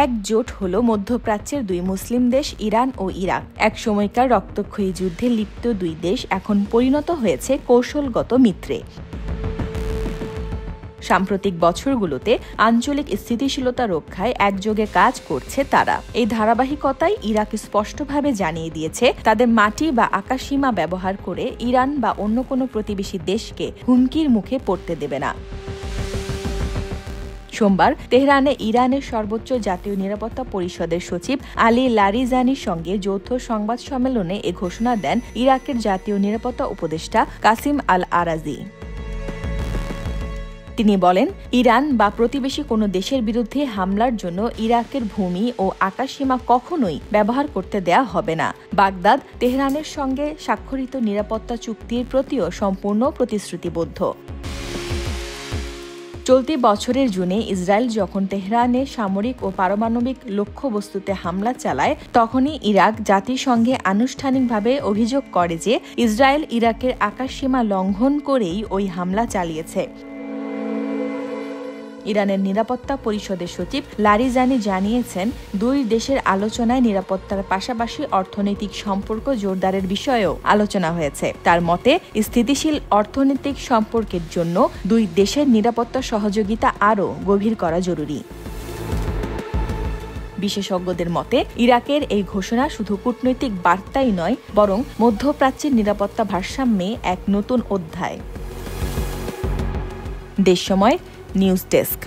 একজোট হলো মধ্যপ্রাচ্যের দুই মুসলিম দেশ ইরান ও ইরাক। এক সময়কার রক্তক্ষয়ী যুদ্ধে লিপ্ত দুই দেশ এখন পরিণত হয়েছে কৌশলগত মিত্রে। সাম্প্রতিক বছরগুলোতে আঞ্চলিক স্থিতিশীলতা রক্ষায় একযোগে কাজ করছে তারা। এই ধারাবাহিকতায় ইরাক স্পষ্টভাবে জানিয়ে দিয়েছে তাদের মাটি বা আকাশসীমা ব্যবহার করে ইরান বা অন্য কোনো প্রতিবেশী দেশকে হুমকির মুখে পড়তে দেবে না। সোমবার তেহরানে ইরানের সর্বোচ্চ জাতীয় নিরাপত্তা পরিষদের সচিব আলী লারিজানির সঙ্গে যৌথ সংবাদ সম্মেলনে এ ঘোষণা দেন ইরাকের জাতীয় নিরাপত্তা উপদেষ্টা কাসিম আল আরাজি। তিনি বলেন, ইরান বা প্রতিবেশী কোনো দেশের বিরুদ্ধে হামলার জন্য ইরাকের ভূমি ও আকাশসীমা কখনোই ব্যবহার করতে দেয়া হবে না। বাগদাদ তেহরানের সঙ্গে স্বাক্ষরিত নিরাপত্তা চুক্তির প্রতিও সম্পূর্ণ প্রতিশ্রুতিবদ্ধ। চলতি বছরের জুনে ইসরায়েল যখন তেহরানে সামরিক ও পারমাণবিক লক্ষ্যবস্তুতে হামলা চালায়, তখনই ইরাক জাতিসংঘে আনুষ্ঠানিকভাবে অভিযোগ করে যে ইসরায়েল ইরাকের আকাশসীমা লঙ্ঘন করেই ওই হামলা চালিয়েছে। ইরানের নিরাপত্তা পরিষদের সচিব লারিজানি জানিয়েছেন, দুই দেশের আলোচনায় নিরাপত্তার পাশাপাশি অর্থনৈতিক সম্পর্ক জোরদারের বিষয়েও আলোচনা হয়েছে। তার মতে, স্থিতিশীল অর্থনৈতিক সম্পর্কের জন্য দুই দেশের নিরাপত্তা সহযোগিতা আরও গভীর করা জরুরি। বিশেষজ্ঞদের মতে, ইরাকের এই ঘোষণা শুধু কূটনৈতিক বার্তাই নয়, বরং মধ্যপ্রাচ্যের নিরাপত্তা ভারসাম্যে এক নতুন অধ্যায়। দেশ সময় নিউজ ডেস্ক।